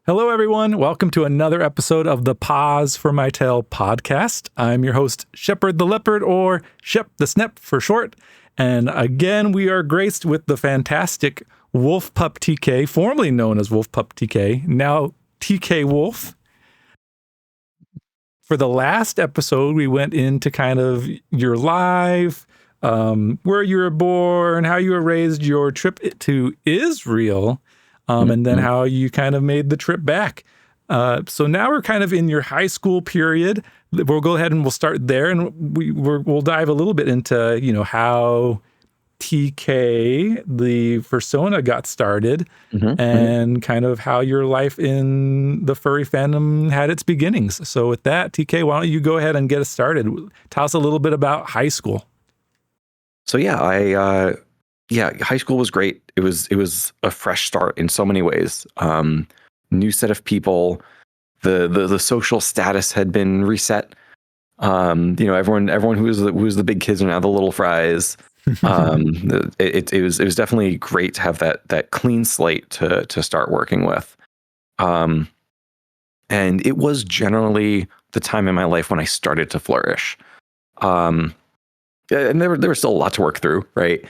Hello, everyone. Welcome to another episode of the Paws for My Tail podcast. I'm your host, Shepherd the Leopard, or Shep the Snep for short. And again, we are graced with the fantastic Wolf Pup TK, formerly known as Wolf Pup TK, now TK Wolf. For the last episode, we went into kind of your life, where you were born, how you were raised, your trip to Israel, and then how you kind of made the trip back. So now we're kind of in your high school period. We'll go ahead and we'll start there, and we'll dive a little bit into, how TK, the fursona, got started, and kind of how your life in the furry fandom had its beginnings. So with that, TK, why don't you go ahead and get us started? Tell us a little bit about high school. So high school was great. It was a fresh start in so many ways. New set of people. The social status had been reset. Everyone who was the big kids are now the little fries. It was definitely great to have that clean slate to start working with. And it was generally the time in my life when I started to flourish. And there was still a lot to work through, right?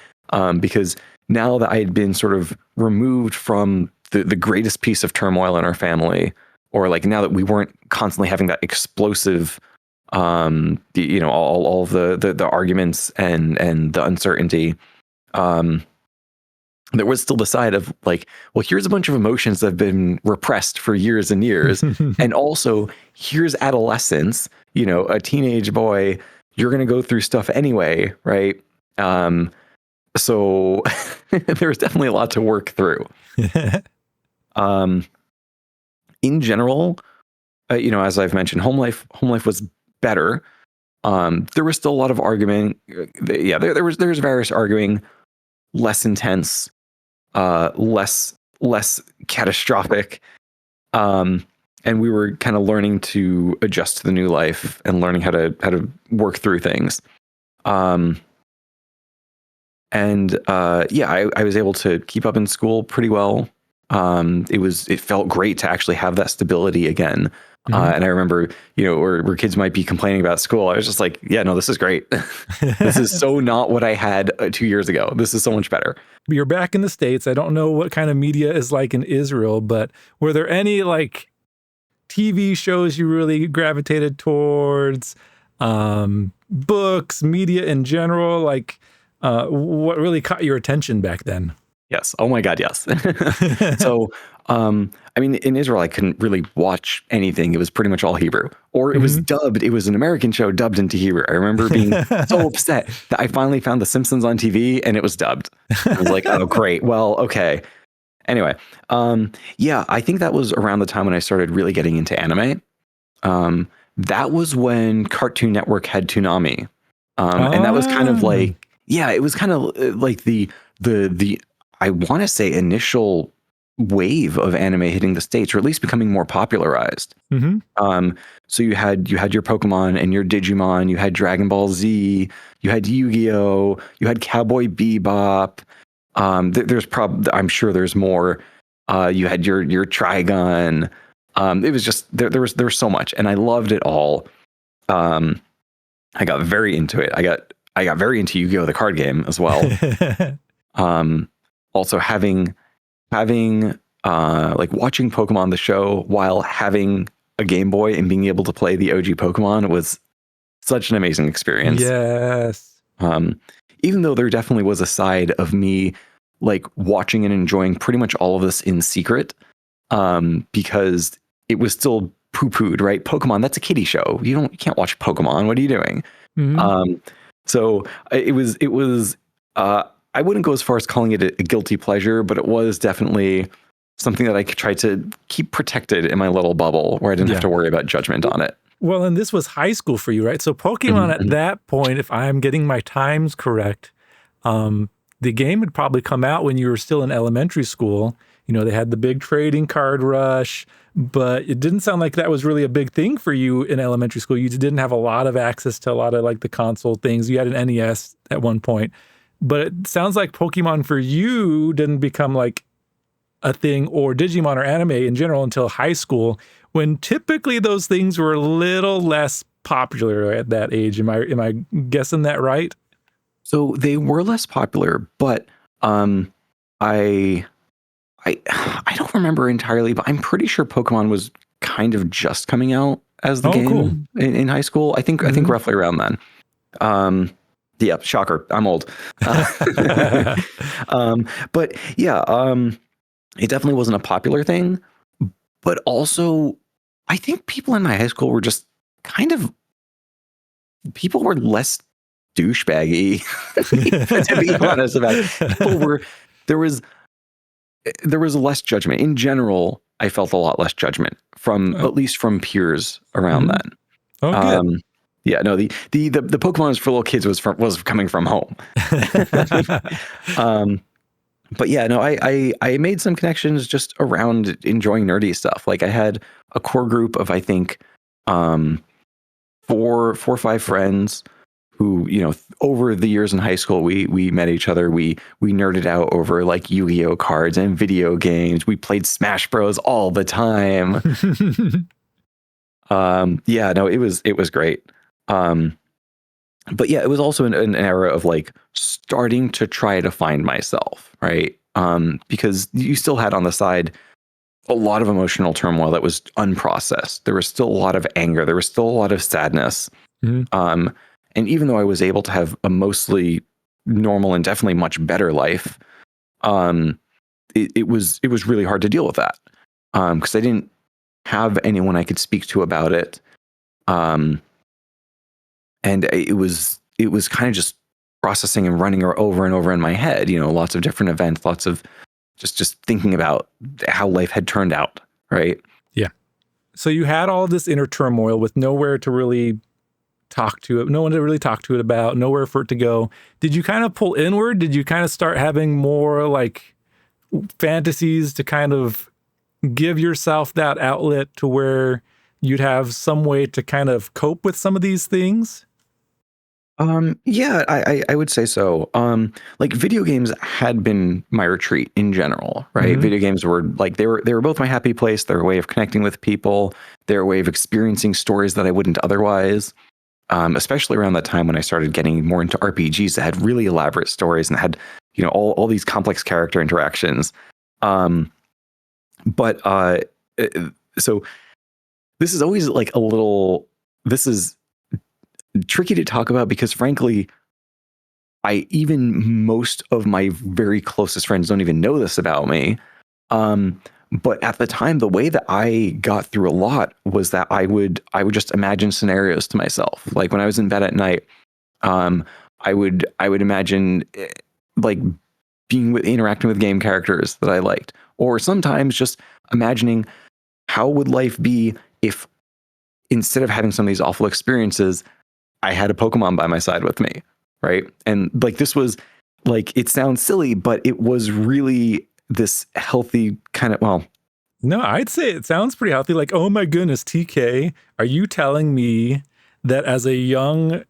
Because now that I had been sort of removed from the greatest piece of turmoil in our family, or like now that we weren't constantly having that explosive, all of the arguments and the uncertainty, there was still the side of like, well, here's a bunch of emotions that have been repressed for years and years. And also here's adolescence, a teenage boy, you're going to go through stuff anyway. Right. So there was definitely a lot to work through. In general, as I've mentioned, home life was better. There was still a lot of argument. There was various arguing, less intense, less catastrophic. And we were kind of learning to adjust to the new life and learning how to work through things. I was able to keep up in school pretty well. It felt great to actually have that stability again. And I remember, where kids might be complaining about school, I was just like, yeah, no, this is great. This is so not what I had 2 years ago. This is so much better. You're back in the States. I don't know what kind of media is like in Israel, but were there any like TV shows you really gravitated towards, books, media in general? Like, what really caught your attention back then? Yes. Oh my God. Yes. So, in Israel, I couldn't really watch anything. It was pretty much all Hebrew, or it was dubbed. It was an American show dubbed into Hebrew. I remember being so upset that I finally found The Simpsons on TV and it was dubbed. I was like, oh, great. Well, okay. Anyway, I think that was around the time when I started really getting into anime. That was when Cartoon Network had Toonami. And that was kind of like, it was kind of like the I want to say initial wave of anime hitting the States, or at least becoming more popularized. So you had your Pokemon and your Digimon, you had Dragon Ball Z, you had Yu-Gi-Oh, you had Cowboy Bebop. I'm sure there's more. You had your Trigun. It was just there was so much, and I loved it all. I got very into it. I got very into Yu-Gi-Oh, the card game as well. Also having like watching Pokemon the show while having a Game Boy and being able to play the OG Pokemon was such an amazing experience. Yes. Even though there definitely was a side of me like watching and enjoying pretty much all of this in secret, because it was still poo-pooed, right? Pokemon, that's a kiddie show. You can't watch Pokemon. What are you doing? So it was I wouldn't go as far as calling it a guilty pleasure, but it was definitely something that I tried to keep protected in my little bubble where I didn't have to worry about judgment on it. Well, and this was high school for you, right? So Pokemon at that point, if I'm getting my times correct, the game had probably come out when you were still in elementary school. They had the big trading card rush, but it didn't sound like that was really a big thing for you in elementary school. You didn't have a lot of access to a lot of like the console things. You had an NES at one point. But it sounds like Pokemon for you didn't become like a thing, or Digimon or anime in general, until high school, when typically those things were a little less popular at that age. Am I guessing that right? So they were less popular, but I I don't remember entirely, but I'm pretty sure Pokemon was kind of just coming out as the Oh, cool. game in high school. I think roughly around then. Yeah, shocker. I'm old. But yeah, it definitely wasn't a popular thing. But also, I think people in my high school were just kind of people were less douchebaggy. To be honest about it. People were there was less judgment in general. I felt a lot less judgment from at least from peers around then. Oh, good. Yeah, no, the Pokemon for little kids was coming from home. But yeah, no, I made some connections just around enjoying nerdy stuff. Like I had a core group of, I think, 4 or 5 friends who, over the years in high school, we met each other. We nerded out over like Yu-Gi-Oh cards and video games. We played Smash Bros all the time. Yeah, no, it was great. But yeah, it was also an era of like starting to try to find myself, right? Because you still had on the side a lot of emotional turmoil that was unprocessed. There was still a lot of anger. There was still a lot of sadness. And even though I was able to have a mostly normal and definitely much better life, it was really hard to deal with that because I didn't have anyone I could speak to about it. And it was kind of just processing and running over and over in my head, lots of different events, lots of just thinking about how life had turned out. Right. Yeah. So you had all this inner turmoil with nowhere to really talk to it, no one to really talk to it about, nowhere for it to go. Did you kind of pull inward? Did you kind of start having more like fantasies to kind of give yourself that outlet to where you'd have some way to kind of cope with some of these things? Yeah, I would say so. Like video games had been my retreat in general, right? Video games were like, they were both my happy place. They're a way of connecting with people. They're a way of experiencing stories that I wouldn't otherwise. Especially around that time when I started getting more into RPGs that had really elaborate stories and had, all these complex character interactions. But so this is always like this is tricky to talk about because frankly, most of my very closest friends don't even know this about me. But at the time, the way that I got through a lot was that I would just imagine scenarios to myself. Like when I was in bed at night, I would imagine like interacting with game characters that I liked, or sometimes just imagining how would life be if instead of having some of these awful experiences, I had a Pokemon by my side with me, right? And like this was like, it sounds silly, but it was really this healthy kind of, well, no, I'd say it sounds pretty healthy. Like, oh my goodness, TK, are you telling me that as a young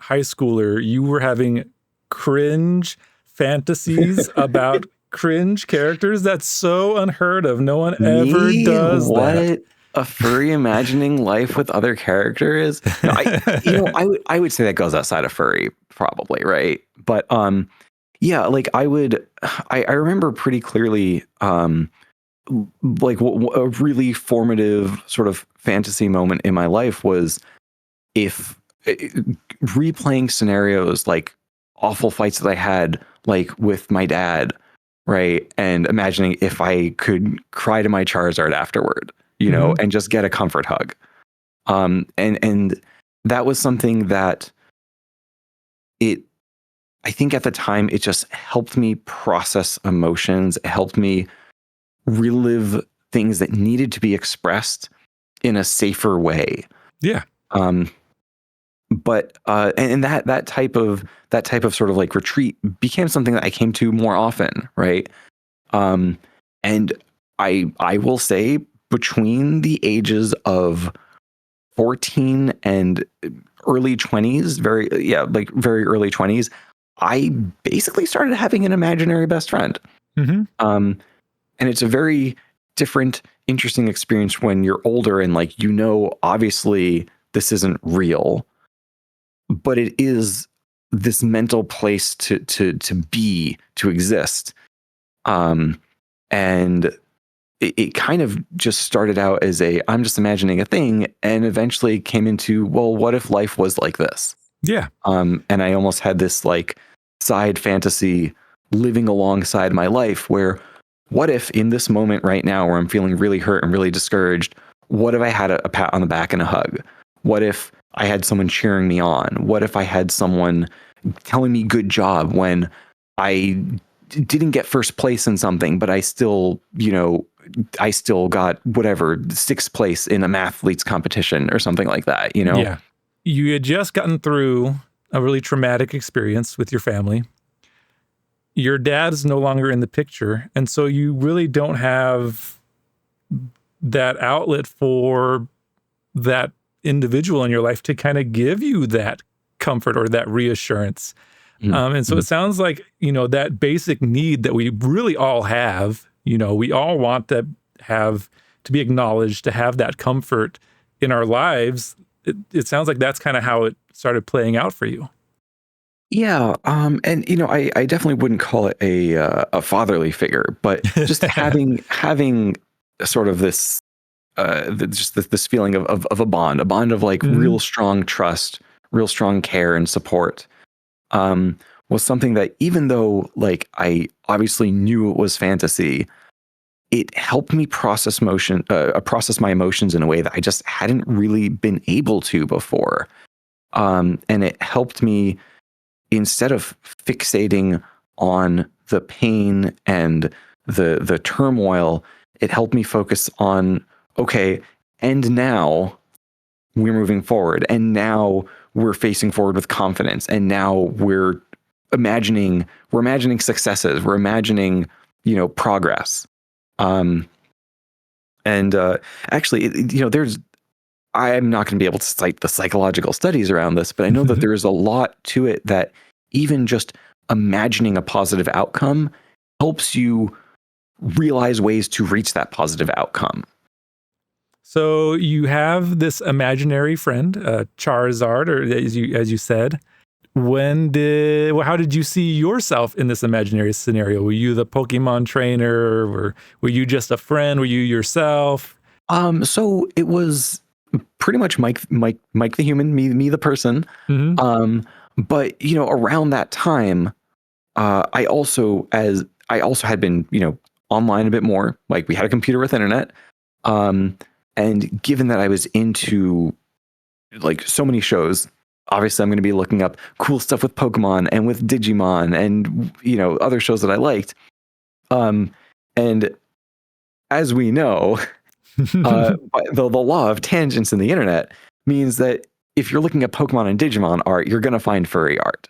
high schooler, you were having cringe fantasies about cringe characters? That's so unheard of. No one ever does that. A furry imagining life with other characters. No, I would say that goes outside of furry, probably, right? But yeah, like I remember pretty clearly, like a really formative sort of fantasy moment in my life was if replaying scenarios like awful fights that I had, like with my dad, right, and imagining if I could cry to my Charizard afterward. And just get a comfort hug. And that was something that I think at the time, it just helped me process emotions. It helped me relive things that needed to be expressed in a safer way. Yeah. But and that type of sort of like retreat became something that I came to more often, right? And I will say, between the ages of 14 and early 20s, very early 20s, I basically started having an imaginary best friend. And it's a very different, interesting experience when you're older and like, obviously this isn't real, but it is this mental place to be, to exist. And it kind of just started out as I'm just imagining a thing, and eventually came into, well, what if life was like this? Yeah. And I almost had this like side fantasy living alongside my life where, what if in this moment right now where I'm feeling really hurt and really discouraged, what if I had a pat on the back and a hug? What if I had someone cheering me on? What if I had someone telling me good job when I didn't get first place in something, but I still, I still got whatever, sixth place in a mathletes competition or something like that, Yeah. You had just gotten through a really traumatic experience with your family. Your dad's no longer in the picture. And so you really don't have that outlet for that individual in your life to kind of give you that comfort or that reassurance. And so it sounds like, that basic need that we really all have, we all want to be acknowledged, to have that comfort in our lives. It sounds like that's kind of how it started playing out for you. Yeah. And I definitely wouldn't call it a fatherly figure, but just having sort of this, this feeling of a bond of like real strong trust, real strong care and support, was something that, even though like I obviously knew it was fantasy, it helped me process my emotions in a way that I just hadn't really been able to before. And it helped me, instead of fixating on the pain and the turmoil, it helped me focus on, okay, and now we're moving forward, and now we're facing forward with confidence, and now we're imagining successes, we're imagining, progress. Actually, there's, I'm not going to be able to cite the psychological studies around this, but I know that there is a lot to it, that even just imagining a positive outcome helps you realize ways to reach that positive outcome. So you have this imaginary friend, Charizard, or as you said. How did you see yourself in this imaginary scenario? Were you the Pokemon trainer, or were you just a friend? Were you yourself? So it was pretty much Mike the human, me the person. But around that time, I also had been, online a bit more. Like, we had a computer with internet. And given that I was into like so many shows, obviously I'm going to be looking up cool stuff with Pokemon and with Digimon and, other shows that I liked. And as we know, the law of tangents in the internet means that if you're looking at Pokemon and Digimon art, you're going to find furry art.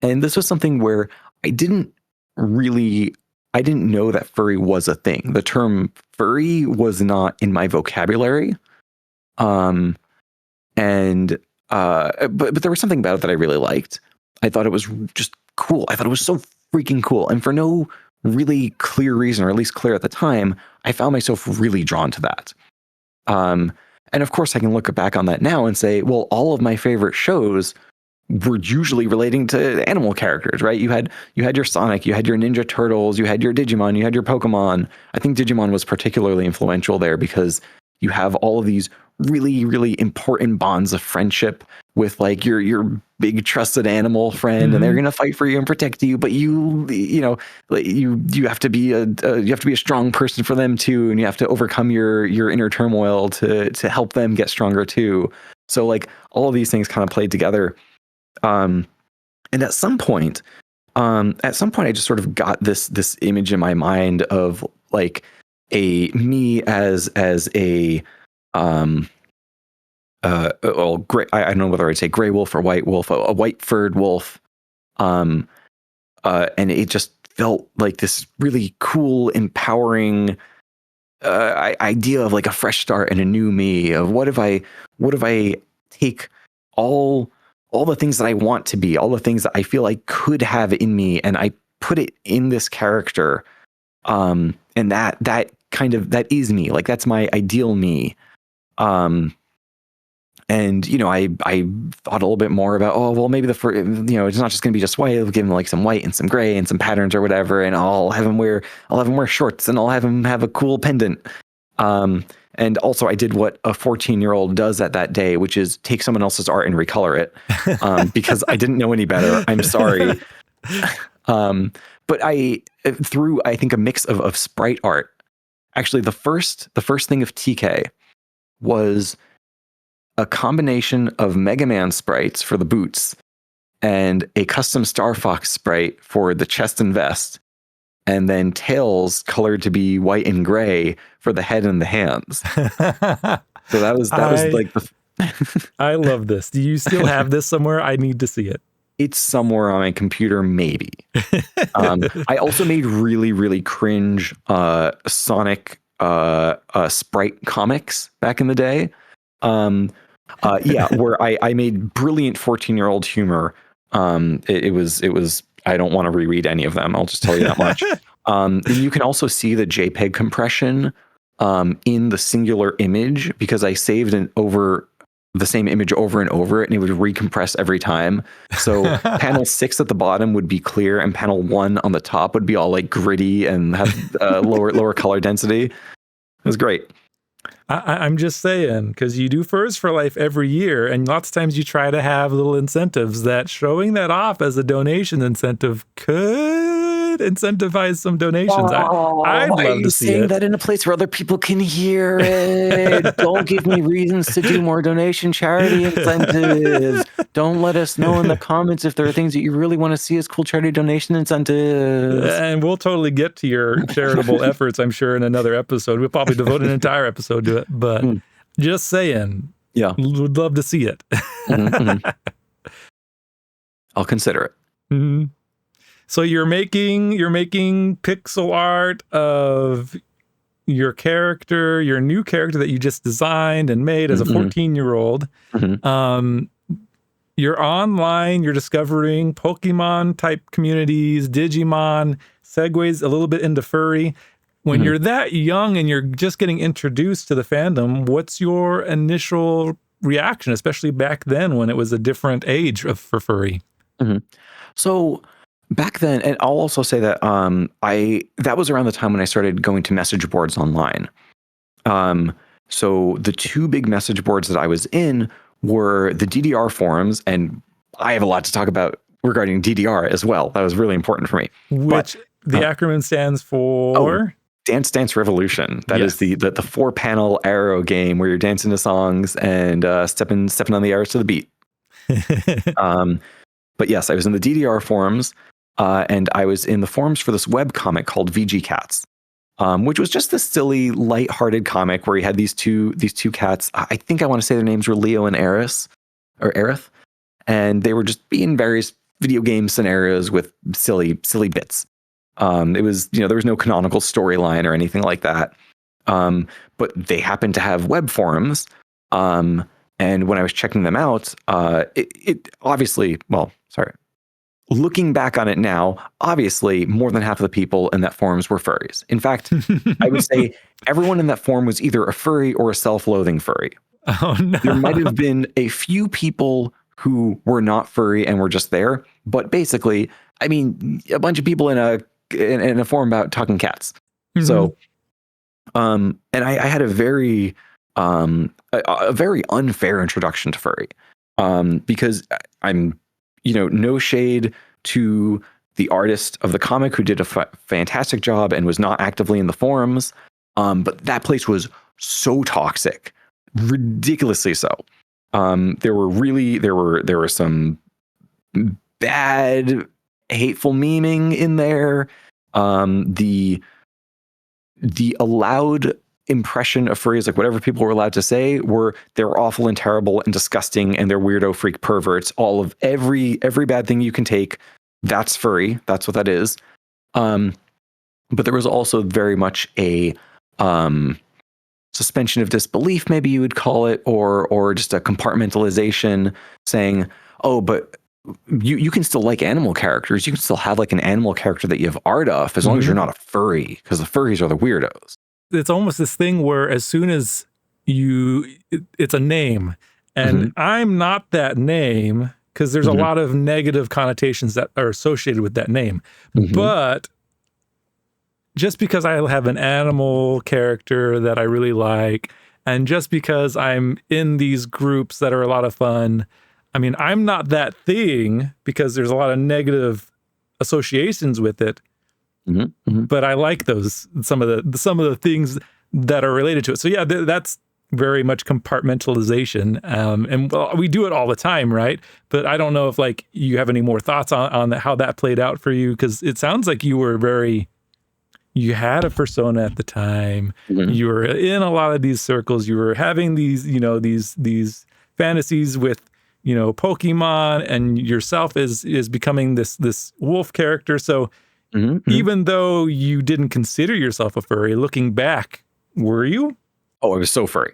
And this was something where I didn't know that furry was a thing. The term furry was not in my vocabulary. But there was something about it that I really liked. I thought it was just cool. I thought it was so freaking cool. And for no really clear reason, or at least clear at the time, I found myself really drawn to that. And of course, I can look back on that now and say, well, all of my favorite shows were usually relating to animal characters, right? You had your Sonic, you had your Ninja Turtles, you had your Digimon, you had your Pokemon. I think Digimon was particularly influential there because you have all of these really, really important bonds of friendship with like your big trusted animal friend, and they're going to fight for you and protect you. But you have to be a strong person for them too, and you have to overcome your inner turmoil to help them get stronger too. So like all of these things kind of played together. And at some point, I just sort of got this image in my mind of like me as a gray, I don't know whether I'd say gray wolf or white wolf, a white furred wolf. And it just felt like this really cool, empowering idea of like a fresh start and a new me, of what if I take all the things that I want to be, all the things that I feel I could have in me, and I put it in this character. And that is me. Like, that's my ideal me. And, you know, I thought a little bit more about, oh, well, maybe it's not just going to be just white. I'll give him like some white and some gray and some patterns or whatever. And I'll have him wear shorts, and I'll have him have a cool pendant. And also I did what a 14-year-old does at that day, which is take someone else's art and recolor it. Because I didn't know any better. I'm sorry. But through, I think, a mix of sprite art, actually the first thing of TK was a combination of Mega Man sprites for the boots and a custom Star Fox sprite for the chest and vest, and then Tails colored to be white and gray for the head and the hands. So that was like I love this. Do you still have this somewhere? I need to see it. It's somewhere on my computer, maybe. I also made really, really cringe Sonic sprite comics back in the day. Where I made brilliant 14-year-old humor. It was I don't want to reread any of them. I'll just tell you that much. And you can also see the JPEG compression in the singular image, because I saved the same image over and over, and it would recompress every time. So panel 6 at the bottom would be clear, and panel 1 on the top would be all like gritty and have lower color density. It was great. I'm just saying, because you do Furs for Life every year, and lots of times you try to have little incentives that showing that off as a donation incentive could incentivize some donations. I'd love to see it. Saying that in a place where other people can hear it. Don't give me reasons to do more donation charity incentives. Don't let us know in the comments if there are things that you really want to see as cool charity donation incentives. And we'll totally get to your charitable efforts, I'm sure, in another episode. We'll probably devote an entire episode to it, but just saying, yeah, would love to see it. I'll consider it. Mm-hmm. So you're making pixel art of your character, your new character that you just designed and made as a 14-year-old. You're online, you're discovering Pokemon type communities, Digimon, segues a little bit into furry. When you're that young and you're just getting introduced to the fandom, what's your initial reaction, especially back then when it was a different age for furry? So back then, and I'll also say that that was around the time when I started going to message boards online. So the two big message boards that I was in were the DDR forums, and I have a lot to talk about regarding DDR as well. That was really important for me. Which the acronym stands for? Dance Dance Revolution. That is the 4-panel arrow game where you're dancing to songs and stepping on the arrows to the beat. But yes, I was in the DDR forums, and I was in the forums for this web comic called VG Cats, which was just this silly, lighthearted comic where you had these two cats. I think I want to say their names were Leo and Aerith, and they were just in various video game scenarios with silly bits. It was, there was no canonical storyline or anything like that. But they happened to have web forums. And when I was checking them out, it obviously, looking back on it now, obviously more than half of the people in that forums were furries. In fact, I would say everyone in that forum was either a furry or a self-loathing furry. Oh, no. There might have been a few people who were not furry and were just there, but basically, I mean, a bunch of people in a forum about talking cats. So, and I had a very unfair introduction to furry, because I'm, no shade to the artist of the comic who did a fantastic job and was not actively in the forums, but that place was so toxic, ridiculously so. There were some bad, hateful memeing in there. The allowed impression of furries, like whatever people were allowed to say, they're awful and terrible and disgusting, and they're weirdo freak perverts. All of every bad thing you can take, that's furry. That's what that is. But there was also very much a suspension of disbelief, maybe you would call it, or just a compartmentalization, saying, oh, but you can still like animal characters. You can still have like an animal character that you have art of, as long as you're not a furry, because the furries are the weirdos. It's almost this thing where as soon as it's a name, and I'm not that name, because there's a lot of negative connotations that are associated with that name. But just because I have an animal character that I really like, and just because I'm in these groups that are a lot of fun, I mean, I'm not that thing because there's a lot of negative associations with it. But I like those some of the things that are related to it. So yeah, that's very much compartmentalization, and well, we do it all the time, right? But I don't know if like you have any more thoughts on how that played out for you, because it sounds like you had a persona at the time. You were in a lot of these circles. You were having these, these fantasies with, Pokemon, and yourself is becoming this wolf character. So even though you didn't consider yourself a furry, looking back, were you? Oh, I was so furry.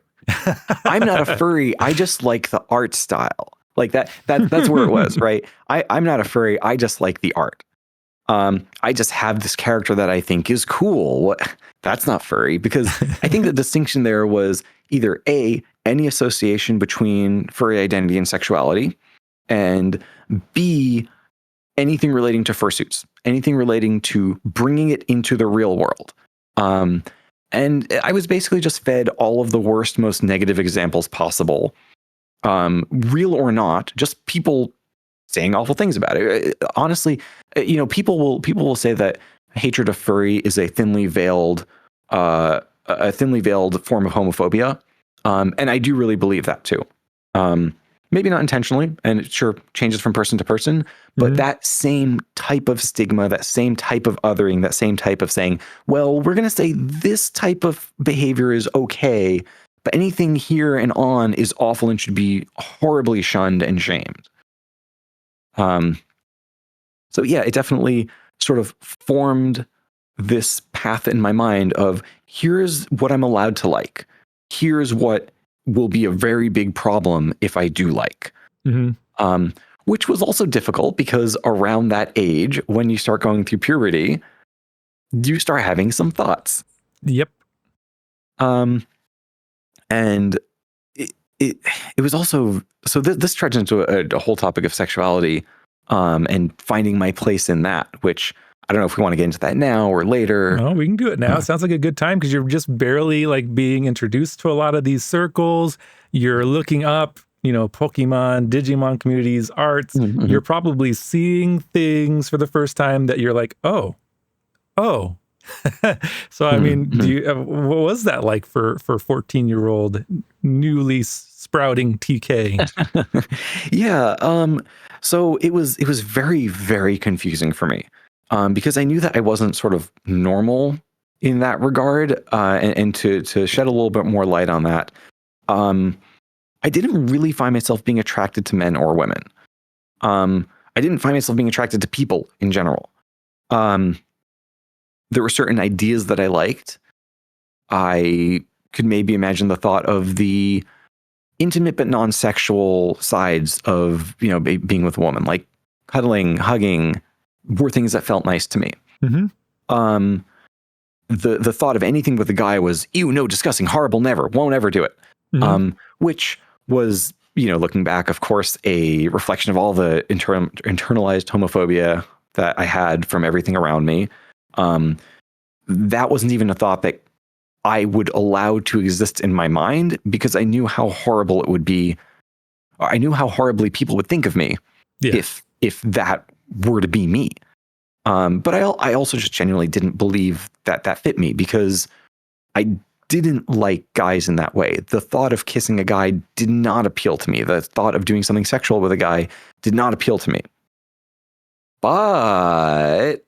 I'm not a furry. I just like the art style. Like that's where it was, right? I'm not a furry. I just like the art. I just have this character that I think is cool. That's not furry, because I think the distinction there was either A, any association between furry identity and sexuality, and B, anything relating to fursuits, anything relating to bringing it into the real world. And I was basically just fed all of the worst, most negative examples possible, real or not, just people saying awful things about it. Honestly, people will say that hatred of furry is a thinly veiled form of homophobia, and I do really believe that too. Maybe not intentionally, and it sure changes from person to person, but that same type of stigma, that same type of othering, that same type of saying, well, we're going to say this type of behavior is okay, but anything here and on is awful and should be horribly shunned and shamed. So yeah, it definitely sort of formed this path in my mind of, here's what I'm allowed to like. Here's what will be a very big problem if I do like. Which was also difficult because around that age, when you start going through puberty, you start having some thoughts. Yep. And it was also, so this trudged into a whole topic of sexuality, and finding my place in that, which I don't know if we want to get into that now or later. No, we can do it now. It sounds like a good time because you're just barely like being introduced to a lot of these circles. You're looking up, Pokemon, Digimon communities, arts. You're probably seeing things for the first time that you're like, oh. So, I mean, what was that like for 14-year-old newly sprouting TK? Yeah. So it was very, very confusing for me. Because I knew that I wasn't sort of normal in that regard, and to shed a little bit more light on that, I didn't really find myself being attracted to men or women. I didn't find myself being attracted to people in general. There were certain ideas that I liked. I could maybe imagine the thought of the intimate but non-sexual sides of, being with a woman, like cuddling, hugging, were things that felt nice to me. The thought of anything with a guy was, ew, no, disgusting, horrible, never, won't ever do it. Which was, looking back, of course, a reflection of all the internalized homophobia that I had from everything around me. That wasn't even a thought that I would allow to exist in my mind, because I knew how horrible it would be. I knew how horribly people would think of me if that were to be me. But I also just genuinely didn't believe that fit me, because I didn't like guys in that way. The thought of kissing a guy did not appeal to me. The thought of doing something sexual with a guy did not appeal to me. But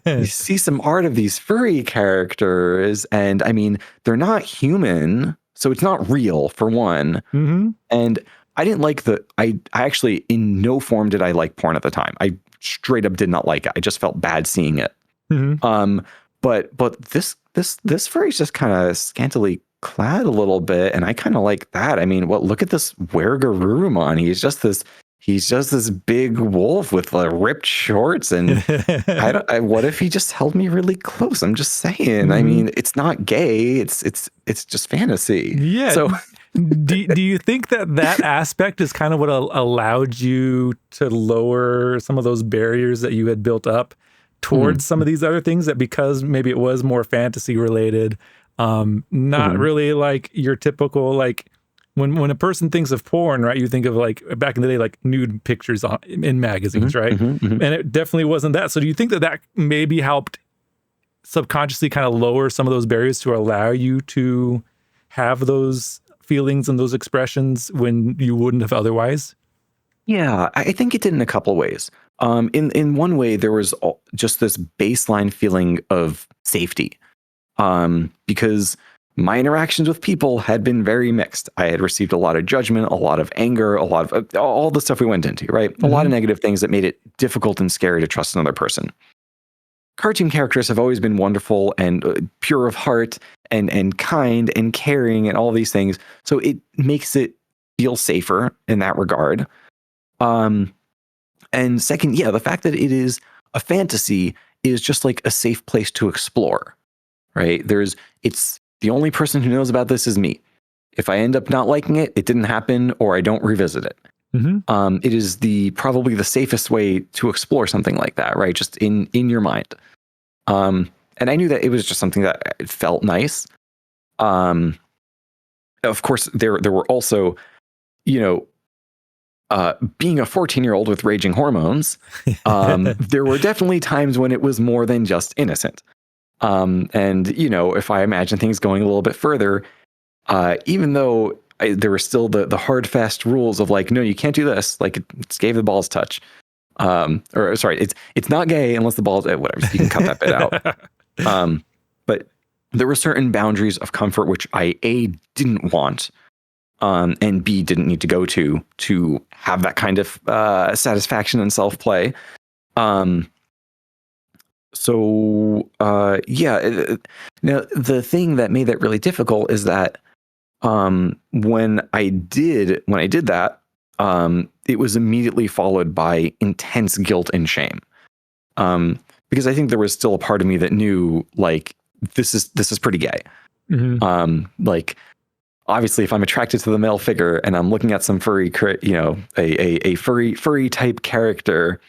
you see some art of these furry characters, and I mean, they're not human, so it's not real, for one. And I didn't like I actually, in no form did I like porn at the time. I straight up did not like it. I just felt bad seeing it. But this furry's just kind of scantily clad a little bit, and I kind of like that. I mean, look at this Wergarurumon. He's just this he's just this big wolf with ripped shorts, and what if he just held me really close? I'm just saying. I mean, it's not gay. It's just fantasy. Yeah. So, do you think that aspect is kind of what allowed you to lower some of those barriers that you had built up towards some of these other things, that because maybe it was more fantasy related, not really like your typical, like when a person thinks of porn, right? You think of like back in the day, like nude pictures in magazines, right? And it definitely wasn't that. So do you think that maybe helped subconsciously kind of lower some of those barriers to allow you to have those feelings and those expressions when you wouldn't have otherwise? Yeah, I think it did in a couple ways. In one way, there was just this baseline feeling of safety, because my interactions with people had been very mixed. I had received a lot of judgment, a lot of anger, a lot of all the stuff we went into, right? A lot of negative things that made it difficult and scary to trust another person. Cartoon characters have always been wonderful and pure of heart and kind and caring and all these things. So it makes it feel safer in that regard. And second, yeah, the fact that it is a fantasy is just like a safe place to explore, right? It's the only person who knows about this is me. If I end up not liking it, it didn't happen, or I don't revisit it. It is probably the safest way to explore something like that, right? Just in your mind. And I knew that it was just something that felt nice. Of course, there were also, being a 14-year-old with raging hormones, there were definitely times when it was more than just innocent. And, if I imagine things going a little bit further, even though there were still the hard, fast rules of like, no, you can't do this. Like, it's gave the balls touch. Or sorry, it's not gay unless the balls, whatever. So you can cut that bit out. But there were certain boundaries of comfort which I didn't want, and B didn't need to go to have that kind of satisfaction and self play. Now the thing that made that really difficult is that when I did that, it was immediately followed by intense guilt and shame, because I think there was still a part of me that knew, like, this is pretty gay. Like, obviously, if I'm attracted to the male figure and I'm looking at some furry, a furry type character,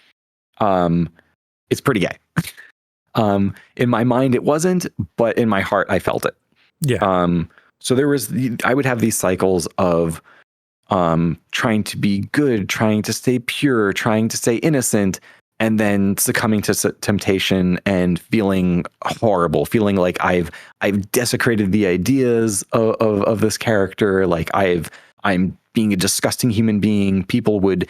it's pretty gay. In my mind, it wasn't, but in my heart, I felt it. Yeah. So I would have these cycles of trying to be good, trying to stay pure, trying to stay innocent, and then succumbing to temptation and feeling horrible, feeling like I've desecrated the ideas of this character, like I'm being a disgusting human being. People would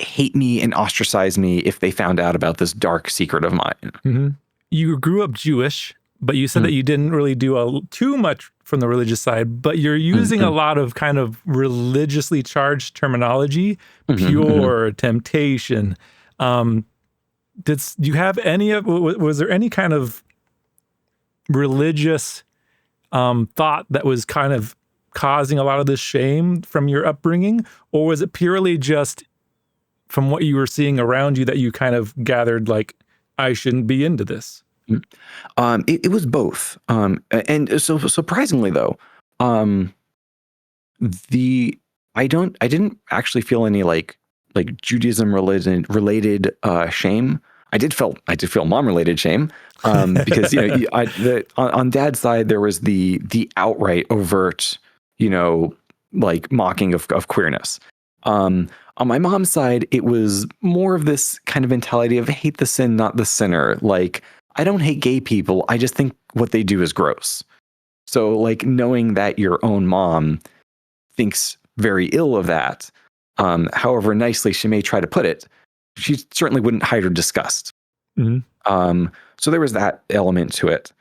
hate me and ostracize me if they found out about this dark secret of mine. You grew up Jewish, but you said that you didn't really do too much from the religious side, but you're using a lot of kind of religiously charged terminology, pure, temptation. Do you have was there any kind of religious thought that was kind of causing a lot of this shame from your upbringing? Or was it purely just from what you were seeing around you that you kind of gathered, like, I shouldn't be into this? It was both. And so surprisingly though, I didn't actually feel any like Judaism related shame. I did feel mom related shame, because on dad's side there was the outright overt, like mocking of queerness. On my mom's side, it was more of this kind of mentality of hate the sin, not the sinner. Like, I don't hate gay people. I just think what they do is gross. So, like, knowing that your own mom thinks very ill of that, however nicely she may try to put it, she certainly wouldn't hide her disgust. So there was that element to it.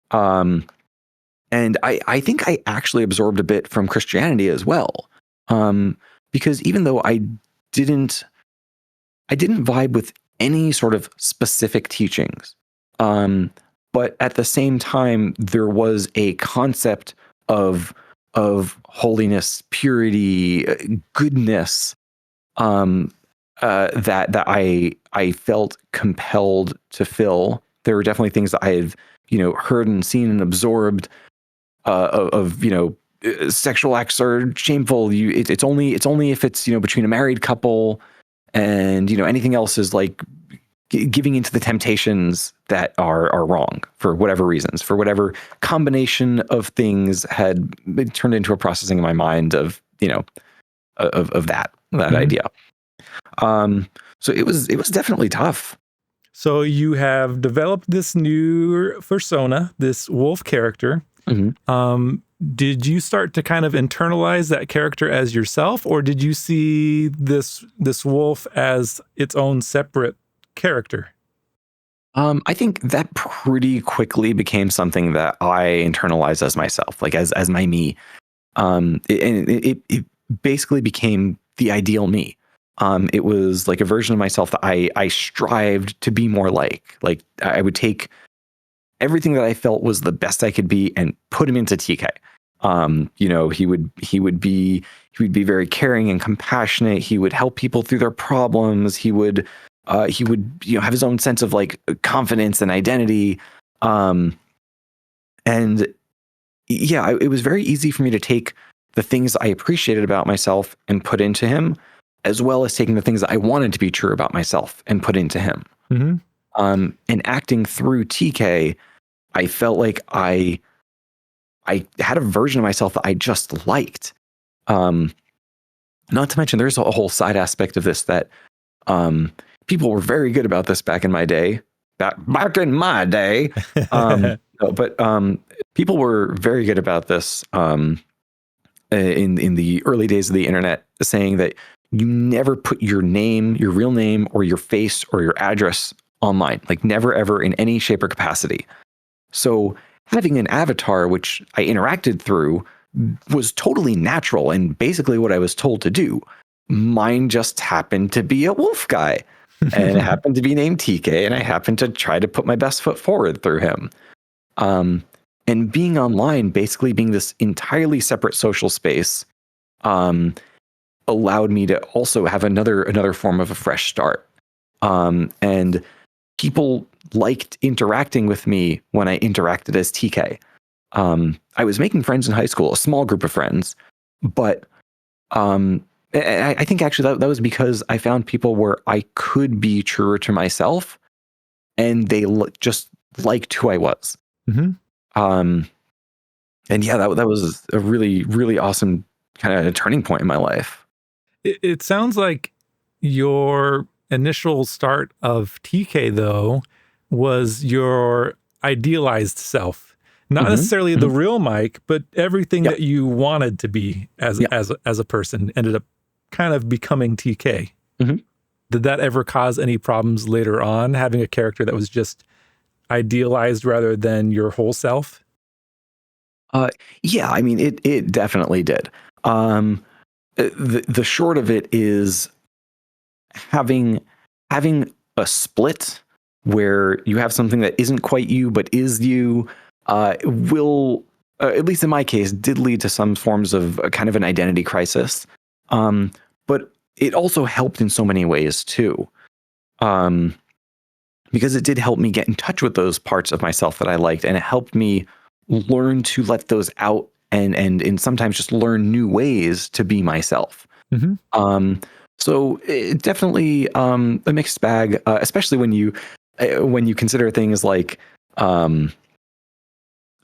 And I think I actually absorbed a bit from Christianity as well. Because even though I didn't vibe with any sort of specific teachings, but at the same time, there was a concept of holiness, purity, goodness, that I felt compelled to fill. There were definitely things that I had, heard and seen and absorbed of sexual acts are shameful. It's only if it's between a married couple, and anything else is like giving into the temptations that are wrong for whatever reasons, for whatever combination of things had been turned into a processing in my mind of of that idea. So it was definitely tough. So you have developed this new fursona, this wolf character. Did you start to kind of internalize that character as yourself, or did you see this wolf as its own separate character? I think that pretty quickly became something that I internalized as myself, like as my me. It basically became the ideal me. It was like a version of myself that I strived to be more like. Like I would take everything that I felt was the best I could be and put him into TK. He would be very caring and compassionate. He would help people through their problems. He would have his own sense of like confidence and identity. And yeah, it was very easy for me to take the things I appreciated about myself and put into him, as well as taking the things that I wanted to be true about myself and put into him. And acting through TK, I felt like I had a version of myself that I just liked. Not to mention, there's a whole side aspect of this that people were very good about this back in my day. Back in my day, but people were very good about this in the early days of the internet, saying that you never put your name, your real name, or your face or your address online, like never ever in any shape or capacity. So having an avatar, which I interacted through, was totally natural and basically what I was told to do. Mine just happened to be a wolf guy, and it happened to be named TK, and I happened to try to put my best foot forward through him. And being online, basically being this entirely separate social space, allowed me to also have another form of a fresh start. And people liked interacting with me when I interacted as TK. I was making friends in high school, a small group of friends, but I think actually that was because I found people where I could be truer to myself, and they just liked who I was. And yeah, that was a really, really awesome kind of turning point in my life. It sounds like your initial start of TK, though, was your idealized self. Not necessarily the real Mike, but everything that you wanted to be as a person ended up kind of becoming TK. Did that ever cause any problems later on, having a character that was just idealized rather than your whole self? Yeah, I mean, it definitely did. The short of it is having a split where you have something that isn't quite you but is you will, at least in my case, did lead to some forms of kind of an identity crisis. But it also helped in so many ways too, because it did help me get in touch with those parts of myself that I liked, and it helped me learn to let those out and sometimes just learn new ways to be myself. So it definitely a mixed bag, especially when you consider things like the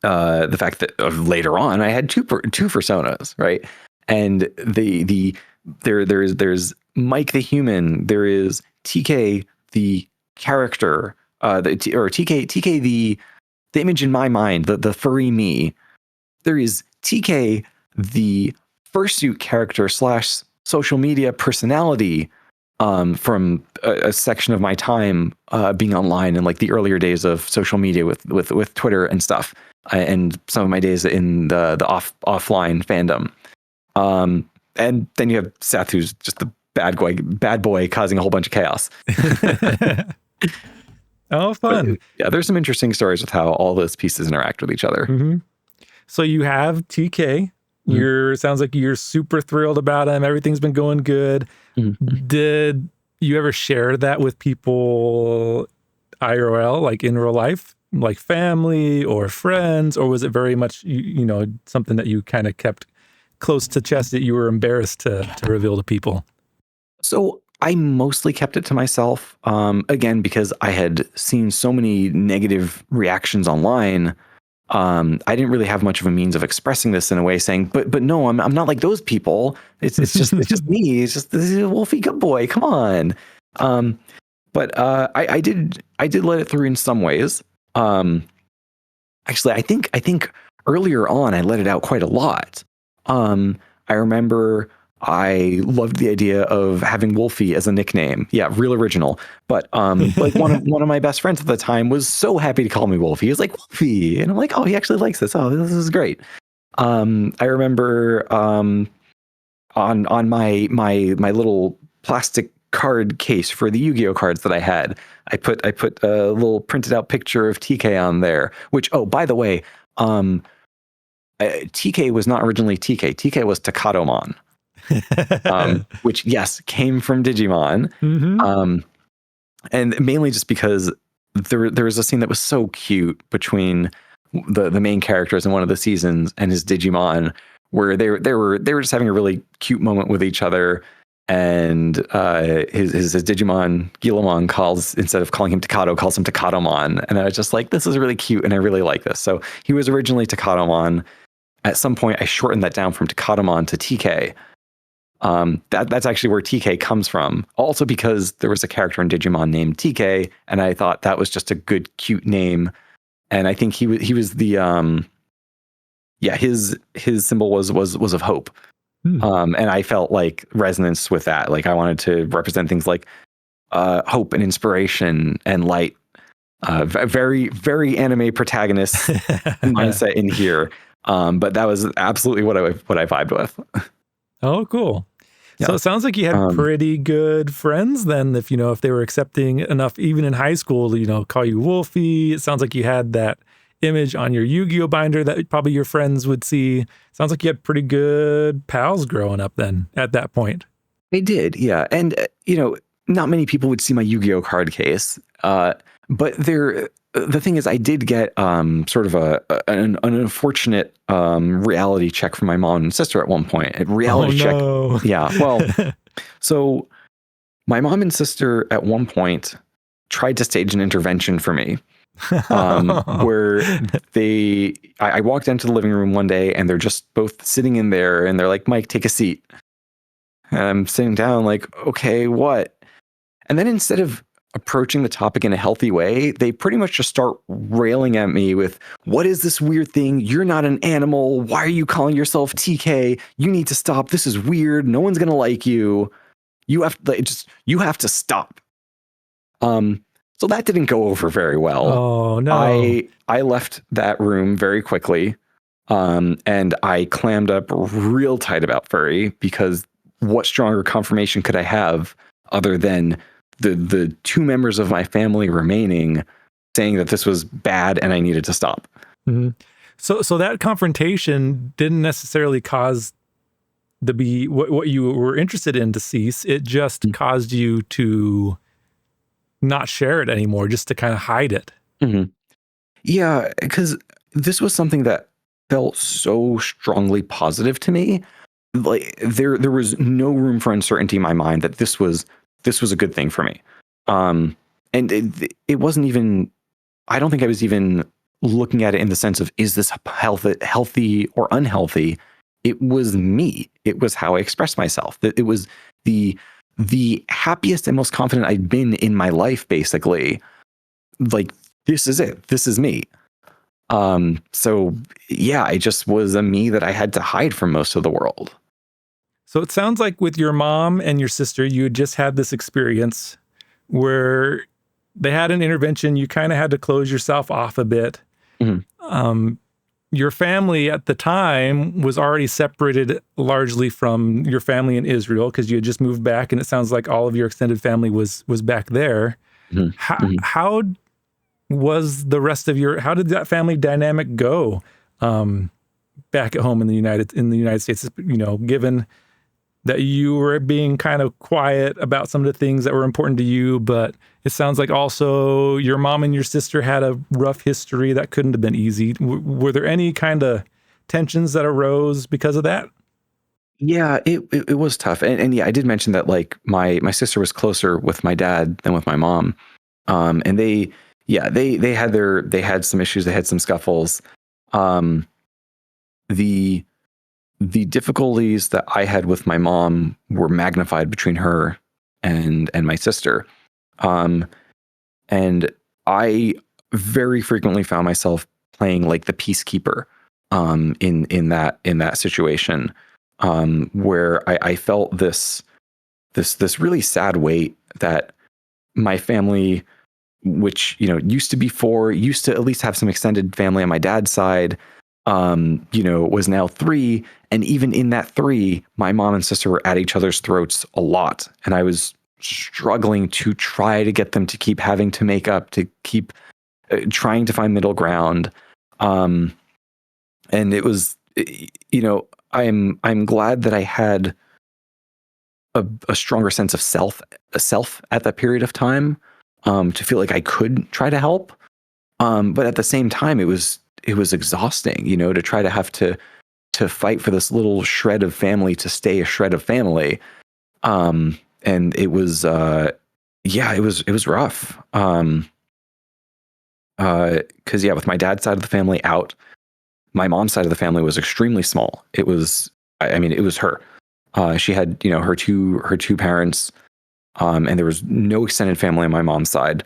fact that later on I had two personas, right? And there's Mike the human, there is TK the character, or TK the image in my mind, the furry me. There is TK the fursuit character / social media personality from a section of my time being online in like the earlier days of social media with Twitter and stuff, and some of my days in the offline fandom. And then you have Seth, who's just the bad boy causing a whole bunch of chaos. Oh, fun. But, yeah, there's some interesting stories with how all those pieces interact with each other. So you have TK. Sounds like you're super thrilled about him. Everything's been going good. Did you ever share that with people IRL, like in real life, like family or friends, or was it very much, something that you kind of kept close to chest that you were embarrassed to reveal to people? So I mostly kept it to myself, again, because I had seen so many negative reactions online. I didn't really have much of a means of expressing this in a way, saying, "But no, I'm not like those people. It's just me. It's just this is a Wolfie good boy. Come on." Um, but I did let it through in some ways. Um, Actually, I think earlier on I let it out quite a lot. I remember I loved the idea of having Wolfie as a nickname. Yeah, real original. But like one of my best friends at the time was so happy to call me Wolfie. He was like, Wolfie, and I'm like, oh, he actually likes this. Oh, this is great. I remember on my little plastic card case for the Yu-Gi-Oh cards that I had, I put a little printed out picture of TK on there, which, oh, by the way, TK was not originally TK. TK was Takatomon, which, yes, came from Digimon. Mm-hmm. And mainly just because there was a scene that was so cute between the main characters in one of the seasons and his Digimon, where they were just having a really cute moment with each other. And his Digimon Gilamon calls, instead of calling him Takato, calls him Takatomon. And I was just like, this is really cute, and I really like this. So he was originally Takatomon. At some point, I shortened that down from Takatomon to TK. That's actually where TK comes from. Also because there was a character in Digimon named TK, and I thought that was just a good, cute name. And I think he was the his symbol was of hope. And I felt like resonance with that. Like I wanted to represent things like hope and inspiration and light. Very, very anime protagonist mindset in here. But that was absolutely what I vibed with. Oh, cool. So Yeah. it sounds like you had pretty good friends then, if they were accepting enough, even in high school, to, call you Wolfie. It sounds like you had that image on your Yu-Gi-Oh binder that probably your friends would see. Sounds like you had pretty good pals growing up then at that point. They did, yeah. And, not many people would see my Yu-Gi-Oh card case. But the thing is, I did get sort of an unfortunate reality check from my mom and sister at one point. A reality check. Yeah. Well, so my mom and sister at one point tried to stage an intervention for me. Where I walked into the living room one day and they're just both sitting in there and they're like, Mike, take a seat. And I'm sitting down like, okay, what? And then instead of approaching the topic in a healthy way, they pretty much just start railing at me with, what is this weird thing? You're not an animal. Why are you calling yourself TK? You need to stop. This is weird. No one's going to like you. You have to stop. So that didn't go over very well. Oh, no. I left that room very quickly. And I clammed up real tight about furry, because what stronger confirmation could I have other than the two members of my family remaining saying that this was bad and I needed to stop. Mm-hmm. So that confrontation didn't necessarily cause what you were interested in to cease. It just caused you to not share it anymore, just to kind of hide it. Mm-hmm. Yeah, because this was something that felt so strongly positive to me. Like there was no room for uncertainty in my mind that this was a good thing for me. And it wasn't even, I don't think I was even looking at it in the sense of, is this healthy or unhealthy? It was me. It was how I expressed myself. It was the happiest and most confident I'd been in my life, basically. Like, this is it. This is me. So yeah, I just was a me that I had to hide from most of the world. So it sounds like with your mom and your sister, you had just had this experience where they had an intervention. You kind of had to close yourself off a bit. Mm-hmm. Your family at the time was already separated largely from your family in Israel, because you had just moved back, and it sounds like all of your extended family was back there. Mm-hmm. How was the rest of how did that family dynamic go back at home in the United States? Given that you were being kind of quiet about some of the things that were important to you, but it sounds like also your mom and your sister had a rough history that couldn't have been easy. Were there any kind of tensions that arose because of that? Yeah, it was tough. And yeah, I did mention that like my sister was closer with my dad than with my mom. And they had some issues, they had some scuffles. Um, the difficulties that I had with my mom were magnified between her and my sister. And I very frequently found myself playing like the peacekeeper in that situation, where I felt this really sad weight that my family, which used to at least have some extended family on my dad's side, was now three. And even in that three, my mom and sister were at each other's throats a lot. And I was struggling to try to get them to keep having to make up, to keep trying to find middle ground. And it was, I'm glad that I had a stronger sense of self at that period of time, to feel like I could try to help. But at the same time, it was exhausting, to try to have to fight for this little shred of family to stay a shred of family. And it was, it was rough. Cause with my dad's side of the family out, my mom's side of the family was extremely small. It was, it was her. She had, her two parents, and there was no extended family on my mom's side,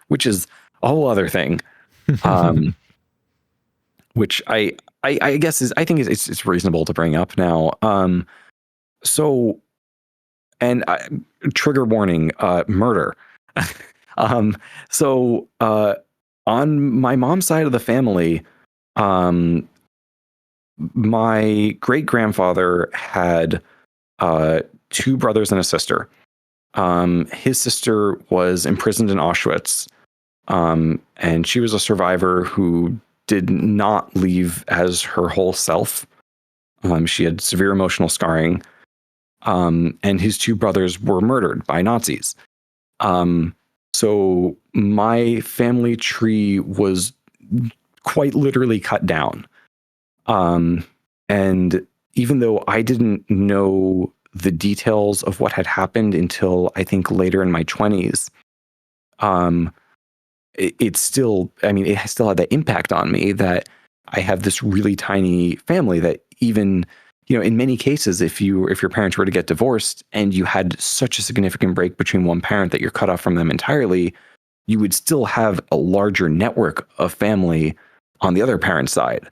which is a whole other thing. Which I guess I think it's reasonable to bring up now. So, and trigger warning, murder. So, on my mom's side of the family, my great grandfather had two brothers and a sister. His sister was imprisoned in Auschwitz, and she was a survivor who did not leave as her whole self. She had severe emotional scarring, and his two brothers were murdered by Nazis. So my family tree was quite literally cut down. And even though I didn't know the details of what had happened until I think later in my 20s, it still had that impact on me, that I have this really tiny family that even, in many cases, if your parents were to get divorced and you had such a significant break between one parent that you're cut off from them entirely, you would still have a larger network of family on the other parent's side.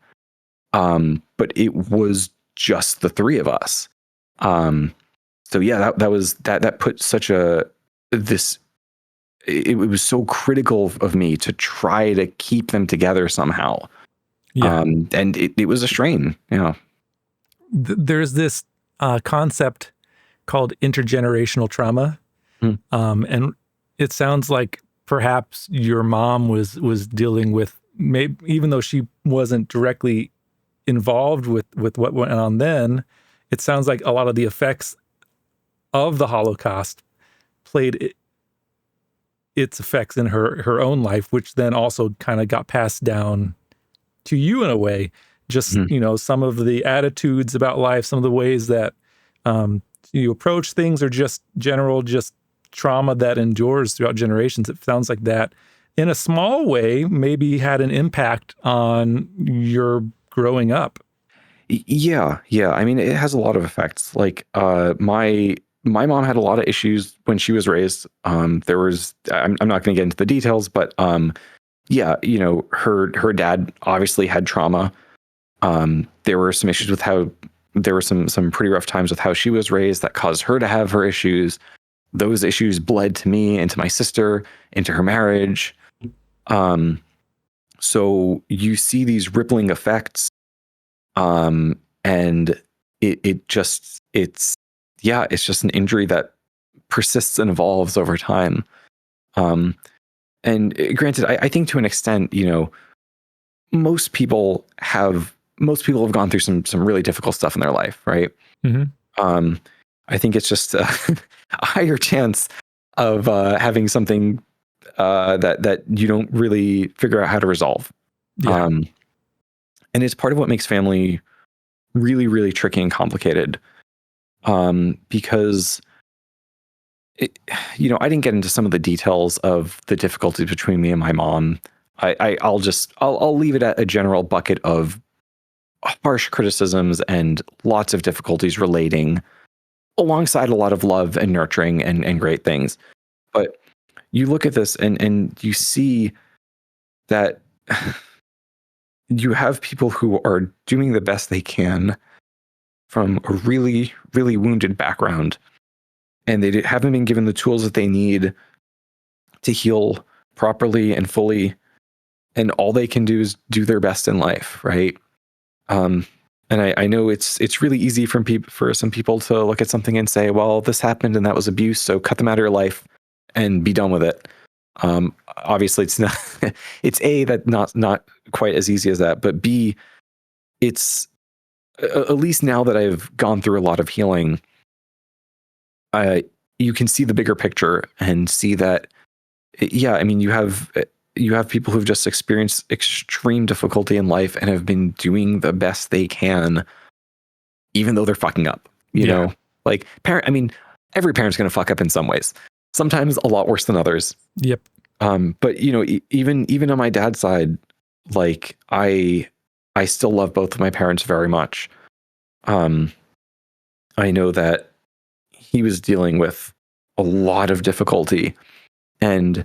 But it was just the three of us. So yeah, that put such it was so critical of me to try to keep them together somehow. Yeah. And it was a strain. Yeah. There's this concept called intergenerational trauma. And it sounds like perhaps your mom was dealing with, maybe, even though she wasn't directly involved with what went on then, it sounds like a lot of the effects of the Holocaust played its effects in her own life, which then also kind of got passed down to you in a way. Just, some of the attitudes about life, some of the ways that you approach things, or just trauma that endures throughout generations. It sounds like that, in a small way, maybe had an impact on your growing up. Yeah. It has a lot of effects. Like my mom had a lot of issues when she was raised. There was, I'm not going to get into the details, but her dad obviously had trauma. There were some issues with how, there were some pretty rough times with how she was raised that caused her to have her issues. Those issues bled to me, into my sister, into her marriage. So you see these rippling effects, and it's just an injury that persists and evolves over time. And granted, I think to an extent, most people have gone through some really difficult stuff in their life, right? Mm-hmm. I think it's just a higher chance of having something that you don't really figure out how to resolve. Yeah. And it's part of what makes family really, really tricky and complicated. Because I didn't get into some of the details of the difficulties between me and my mom. I'll leave it at a general bucket of harsh criticisms and lots of difficulties relating, alongside a lot of love and nurturing and great things. But you look at this and you see that you have people who are doing the best they can from a really, really wounded background, and they haven't been given the tools that they need to heal properly and fully. And all they can do is do their best in life, right? And I know it's really easy for some people to look at something and say, well, this happened and that was abuse, so cut them out of your life and be done with it. Obviously, it's not. It's A, that not quite as easy as that, but B, it's at least now that I've gone through a lot of healing, you can see the bigger picture and see that. Yeah, I mean, you have people who've just experienced extreme difficulty in life and have been doing the best they can, even though they're fucking up. You know, like I mean, every parent's going to fuck up in some ways. Sometimes a lot worse than others. Yep. But even on my dad's side, like I still love both of my parents very much. I know that he was dealing with a lot of difficulty, and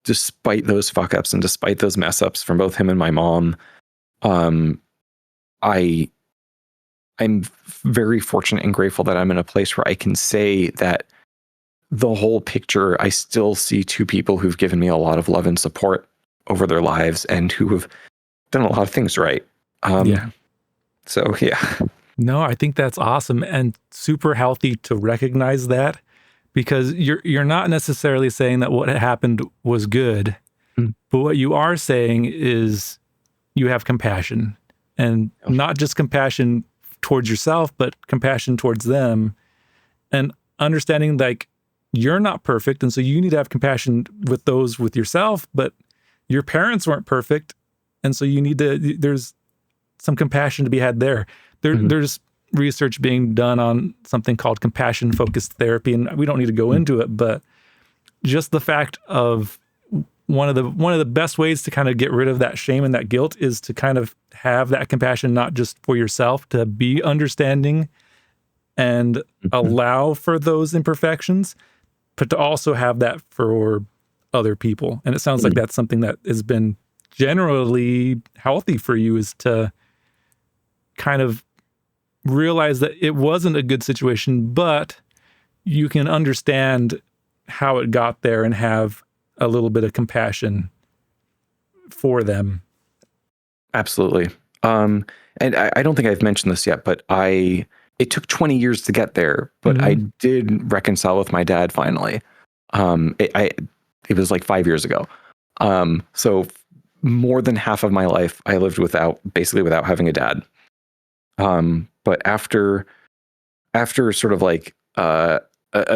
despite those fuck ups and despite those mess ups from both him and my mom, I'm very fortunate and grateful that I'm in a place where I can say that the whole picture, I still see two people who've given me a lot of love and support over their lives and who have done a lot of things right. So, yeah. No, I think that's awesome and super healthy to recognize that, because you're not necessarily saying that what happened was good, but what you are saying is you have compassion, and not just compassion towards yourself, but compassion towards them, and understanding like you're not perfect. And so you need to have compassion with yourself, but your parents weren't perfect. And so there's some compassion to be had there. There's research being done on something called compassion focused therapy. And we don't need to go into it, but just the fact of one of the best ways to kind of get rid of that shame and that guilt is to kind of have that compassion, not just for yourself, to be understanding and allow for those imperfections, but to also have that for other people. And it sounds like that's something that has been generally healthy for you, is to kind of realize that it wasn't a good situation, but you can understand how it got there and have a little bit of compassion for them. Absolutely. And I don't think I've mentioned this yet, but it took 20 years to get there, but I did reconcile with my dad finally. It was like 5 years ago. So more than half of my life I lived basically without having a dad. But after sort of like a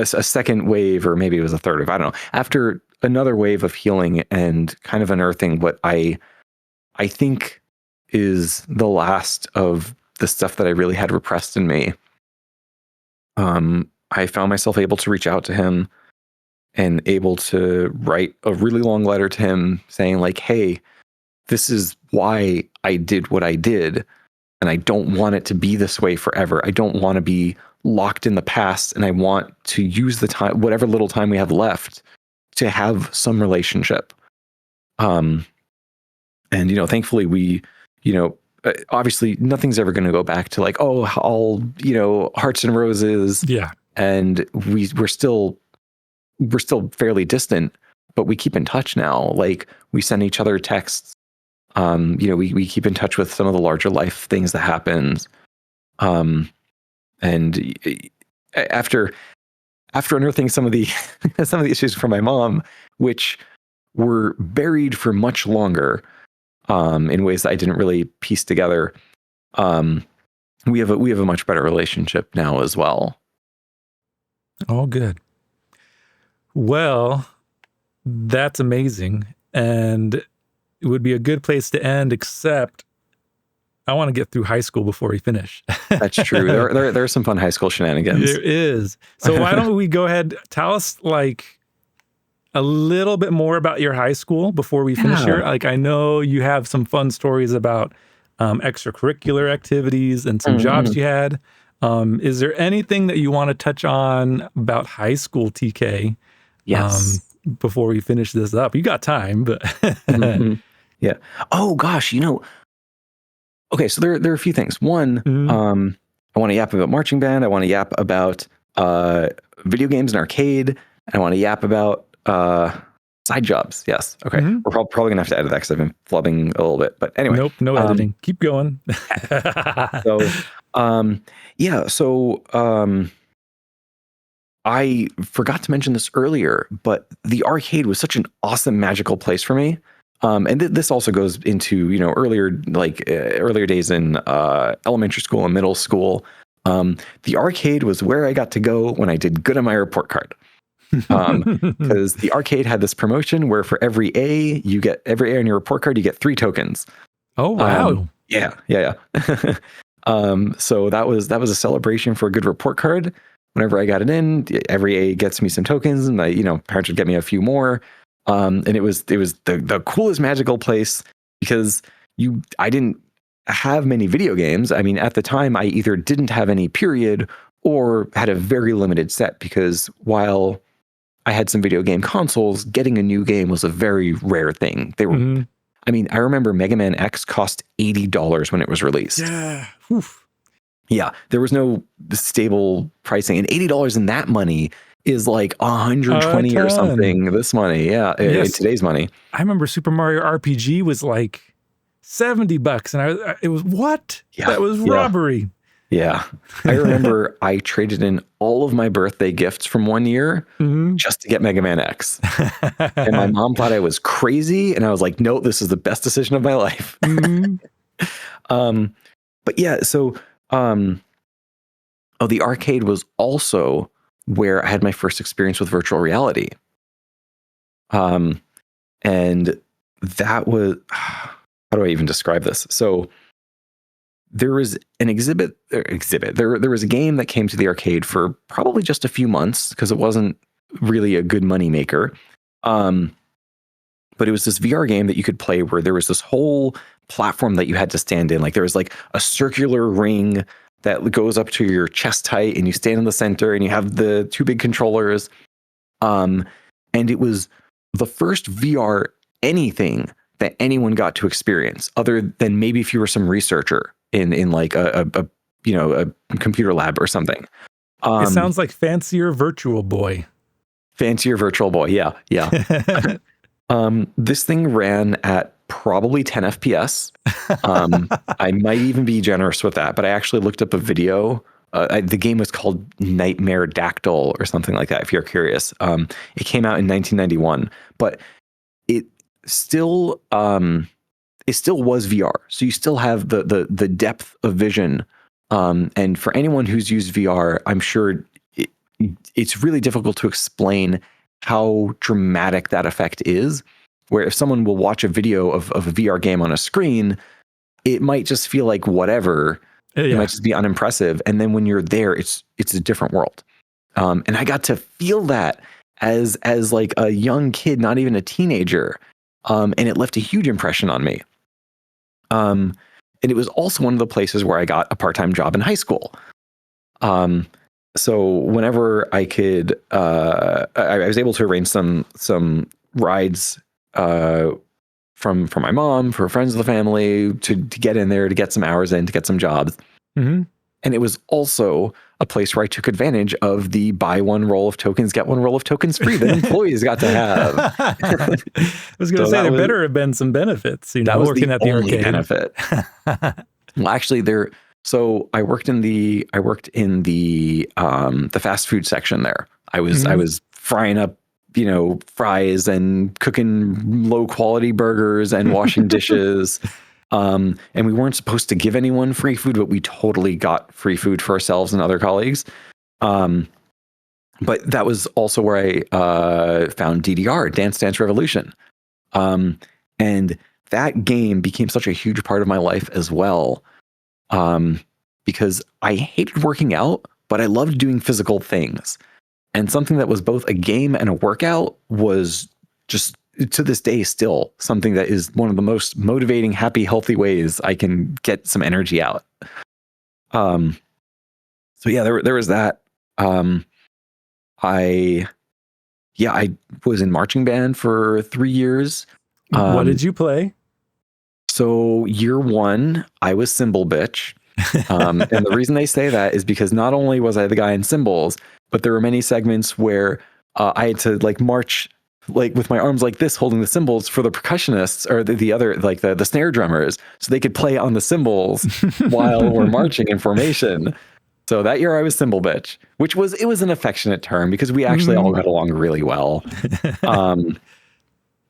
second wave, or maybe it was a third wave, I don't know. After another wave of healing and kind of unearthing what I think is the last of the stuff that I really had repressed in me, I found myself able to reach out to him and able to write a really long letter to him saying like, hey, this is why I did what I did. And I don't want it to be this way forever. I don't want to be locked in the past. And I want to use the time, whatever little time we have left, to have some relationship. And, thankfully we, obviously nothing's ever going to go back to like, oh, all, hearts and roses. Yeah. And we're still fairly distant, but we keep in touch now. Like we send each other texts. We keep in touch with some of the larger life things that happens. And after unearthing some of the issues from my mom, which were buried for much longer, in ways that I didn't really piece together, we have a much better relationship now as well. All good. Well, that's amazing. And it would be a good place to end, except I want to get through high school before we finish. That's true. There are some fun high school shenanigans. There is. So why don't we go ahead, tell us like a little bit more about your high school before we finish here. Like, I know you have some fun stories about extracurricular activities and some jobs you had. Is there anything that you want to touch on about high school, TK? Yes. Before we finish this up, you got time, but yeah. Oh gosh, okay. So there are a few things. One, I want to yap about marching band. I want to yap about video games and arcade. I want to yap about side jobs. Yes. Okay. We're probably gonna have to edit that because I've been flubbing a little bit. But anyway. Nope. No editing. Keep going. I forgot to mention this earlier, but the arcade was such an awesome, magical place for me. And this also goes into, earlier days in elementary school and middle school. The arcade was where I got to go when I did good on my report card. Because the arcade had this promotion where for every A on your report card, you get 3 tokens. Oh, wow. Yeah. So that was a celebration for a good report card. Whenever I got it in, every A gets me some tokens, and parents would get me a few more. And it was the coolest magical place because I didn't have many video games. I mean, at the time, I either didn't have any period or had a very limited set, because while I had some video game consoles, getting a new game was a very rare thing. They were, I mean, I remember Mega Man X cost $80 when it was released. Yeah. Yeah, there was no stable pricing, and $80 in that money is like 120 or something. This money, in today's money. I remember Super Mario RPG was like $70, and it was what? Yeah, that was robbery. Yeah, I remember I traded in all of my birthday gifts from one year just to get Mega Man X, and my mom thought I was crazy, and I was like, "No, this is the best decision of my life." But yeah, so. The arcade was also where I had my first experience with virtual reality. And that was, how do I even describe this? So there was an exhibit. There was a game that came to the arcade for probably just a few months because it wasn't really a good money maker. But it was this VR game that you could play where there was this whole platform that you had to stand in. Like there was like a circular ring that goes up to your chest height, and you stand in the center, and you have the 2 big controllers. And it was the first VR anything that anyone got to experience, other than maybe if you were some researcher in like a computer lab or something. It sounds like Fancier Virtual Boy. Yeah. This thing ran at probably 10 FPS. I might even be generous with that, but I actually looked up a video. The game was called Nightmare Dactyl or something like that, if you're curious. It came out in 1991, but it still was VR. So you still have the depth of vision. And for anyone who's used VR, I'm sure it's really difficult to explain how dramatic that effect is, where if someone will watch a video of a VR game on a screen, it might just feel like whatever. It might just be unimpressive. And then when you're there, it's a different world. And I got to feel that as like a young kid, not even a teenager. And it left a huge impression on me. And it was also one of the places where I got a part-time job in high school. So whenever I could, I was able to arrange some rides from my mom, for friends of the family, to get in there, to get some hours in, to get some jobs. And it was also a place where I took advantage of the buy one roll of tokens, get one roll of tokens free that employees got to have. I was going to say, there better have been some benefits, that was working the at the only arcade. Benefit. Well, actually, so I worked in the fast food section there. I was frying up, fries and cooking low quality burgers and washing dishes. And we weren't supposed to give anyone free food, but we totally got free food for ourselves and other colleagues. But that was also where I found DDR, Dance Dance Revolution. And that game became such a huge part of my life as well. Because I hated working out, but I loved doing physical things. And something that was both a game and a workout was just, to this day, still something that is one of the most motivating, happy, healthy ways I can get some energy out. So yeah, there was that. I was in marching band for 3 years. What did you play? So year one, I was cymbal bitch. And the reason they say that is because not only was I the guy in cymbals, but there were many segments where I had to like march like with my arms like this, holding the cymbals for the percussionists or the other, like the snare drummers, so they could play on the cymbals while we're marching in formation. So that year I was cymbal bitch, it was an affectionate term because we actually all got along really well.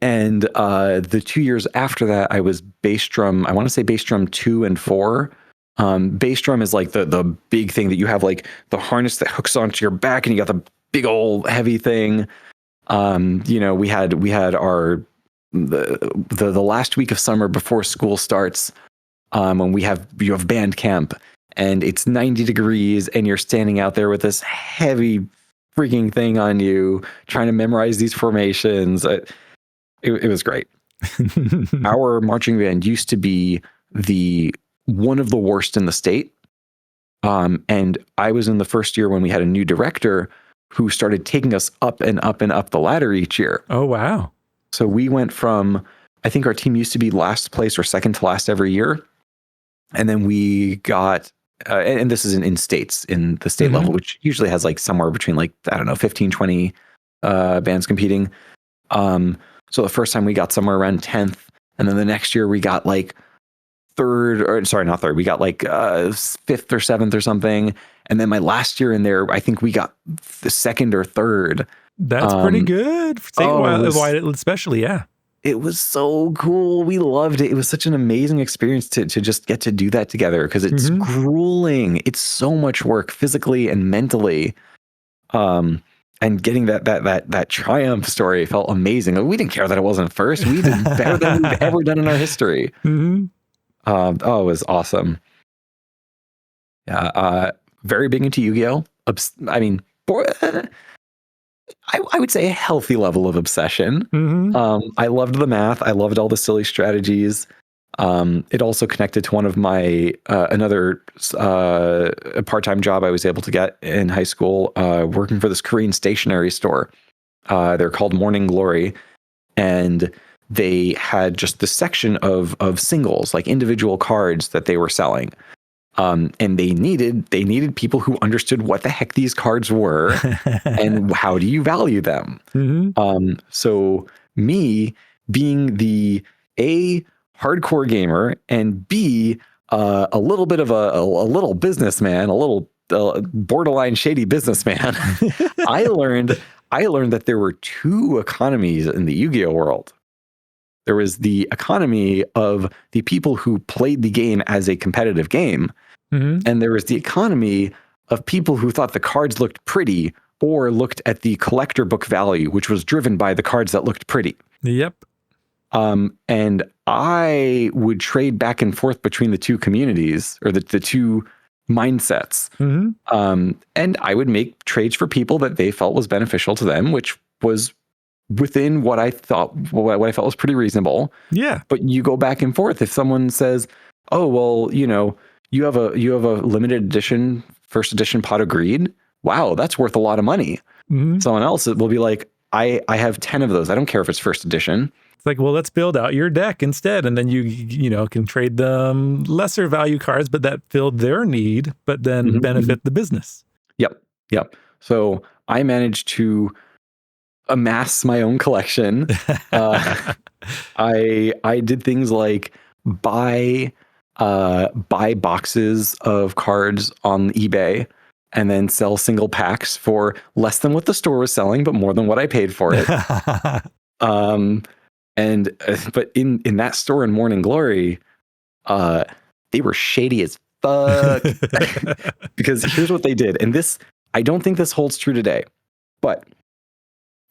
And the 2 years after that, I was bass drum. I want to say bass drum 2 and 4. Bass drum is like the big thing that you have like the harness that hooks onto your back and you got the big old heavy thing. We had our the last week of summer before school starts, when you have band camp and it's 90 degrees and you're standing out there with this heavy freaking thing on you trying to memorize these formations. It was great. Our marching band used to be one of the worst in the state. And I was in the first year when we had a new director who started taking us up and up and up the ladder each year. Oh, wow. So we went from, I think our team used to be last place or second to last every year. And then we got, and this is in states, in the state level, which usually has like somewhere between like, I don't know, 15, 20 bands competing. So the first time we got somewhere around 10th. And then the next year we got like not third. We got like 5th or 7th or something. And then my last year in there, I think we got the 2nd or 3rd. That's pretty good. Statewide, especially, yeah. It was so cool. We loved it. It was such an amazing experience to just get to do that together because it's grueling. It's so much work physically and mentally. And getting that triumph story felt amazing. We didn't care that it wasn't first. We did better than we've ever done in our history. It was awesome. Yeah, very big into Yu-Gi-Oh. I would say a healthy level of obsession. I loved the math. I loved all the silly strategies. It also connected to one of my another part-time job I was able to get in high school, working for this Korean stationery store. They're called Morning Glory, and they had just the section of singles, like individual cards that they were selling. And they needed people who understood what the heck these cards were and how do you value them. So me being the hardcore gamer and B a little bit of a little businessman, a little borderline shady businessman, I learned that there were two economies in the Yu-Gi-Oh world. There was the economy of the people who played the game as a competitive game. And there was the economy of people who thought the cards looked pretty or looked at the collector book value, which was driven by the cards that looked pretty. Yep. And I would trade back and forth between the two communities or the two mindsets. And I would make trades for people that they felt was beneficial to them, which was within what I felt was pretty reasonable. Yeah. But you go back and forth. If someone says, oh, well, you have a limited edition, first edition Pot of Greed. Wow, that's worth a lot of money. Someone else will be like, I have 10 of those. I don't care if it's first edition. It's like, well, let's build out your deck instead. And then you can trade them lesser value cards, but that filled their need, but then benefit the business. Yep. So I managed to amass my own collection. I did things like buy boxes of cards on eBay and then sell single packs for less than what the store was selling, but more than what I paid for it. But in that store in Morning Glory, They were shady as fuck. Because here's what they did. And this, I don't think this holds true today, but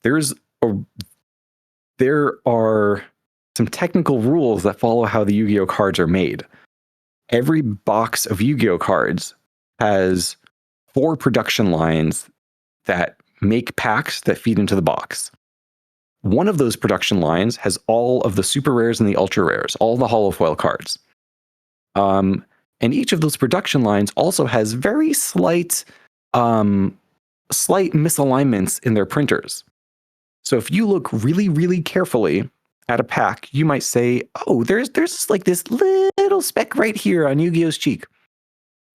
there are some technical rules that follow how the Yu-Gi-Oh cards are made. Every box of Yu-Gi-Oh cards has 4 production lines that make packs that feed into the box. One of those production lines has all of the super rares and the ultra rares, all the holofoil cards. And each of those production lines also has very slight misalignments in their printers. So if you look really, really carefully at a pack, you might say, oh, there's like this little speck right here on Yu-Gi-Oh's cheek.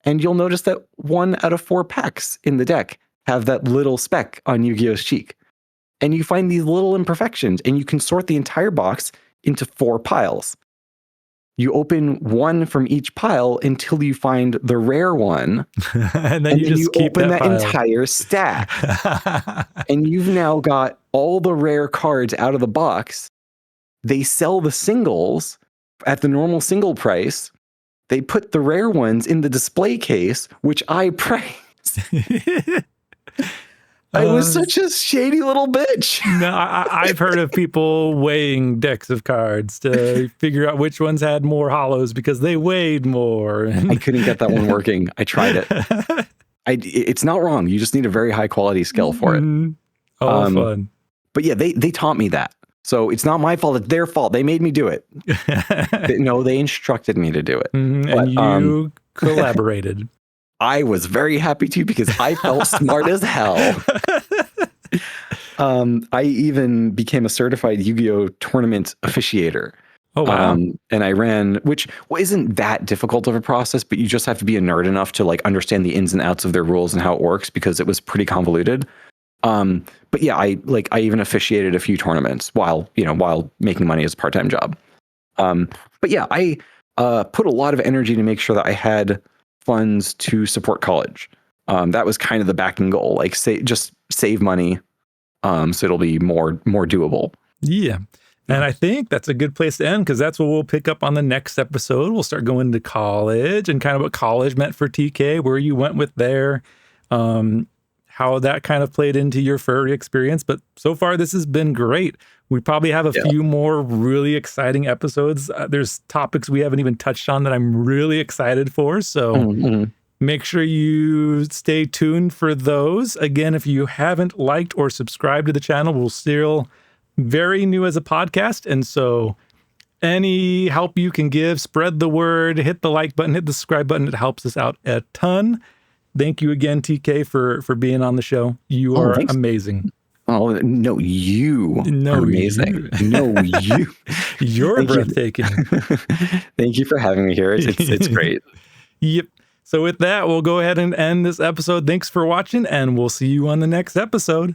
And you'll notice that 1 out of 4 packs in the deck have that little speck on Yu-Gi-Oh's cheek. And you find these little imperfections, and you can sort the entire box into 4 piles. You open 1 from each pile until you find the rare one, and then you just keep open that pile. entire stack. And you've now got all the rare cards out of the box. They sell the singles at the normal single price. They put the rare ones in the display case, which I praise. I was such a shady little bitch. No, I've heard of people weighing decks of cards to figure out which ones had more hollows because they weighed more. I couldn't get that one working. I tried it. It's not wrong. You just need a very high quality skill for it. Oh, fun. But yeah, they taught me that. So it's not my fault. It's their fault. They made me do it. They instructed me to do it. And you collaborated. I was very happy to because I felt smart as hell. I even became a certified Yu-Gi-Oh tournament officiator. Oh, wow. And I ran, which isn't that difficult of a process, but you just have to be a nerd enough to like understand the ins and outs of their rules and how it works because it was pretty convoluted. But yeah, I even officiated a few tournaments while making money as a part-time job. But yeah, I put a lot of energy to make sure that I had funds to support college. That was kind of the backing goal, like just save money, so it'll be more doable. Yeah. And I think that's a good place to end because that's what we'll pick up on the next episode. We'll start going to college and kind of what college meant for TK, where you went with there, how that kind of played into your furry experience. But so far, this has been great. We probably have a few more really exciting episodes. There's topics we haven't even touched on that I'm really excited for. So make sure you stay tuned for those. Again, if you haven't liked or subscribed to the channel, we're still very new as a podcast. And so any help you can give, spread the word, hit the like button, hit the subscribe button. It helps us out a ton. Thank you again, TK, for being on the show. You are amazing. Oh, no, you are amazing. You. You're breathtaking. Thank you for having me here. It's great. Yep. So with that, we'll go ahead and end this episode. Thanks for watching, and we'll see you on the next episode.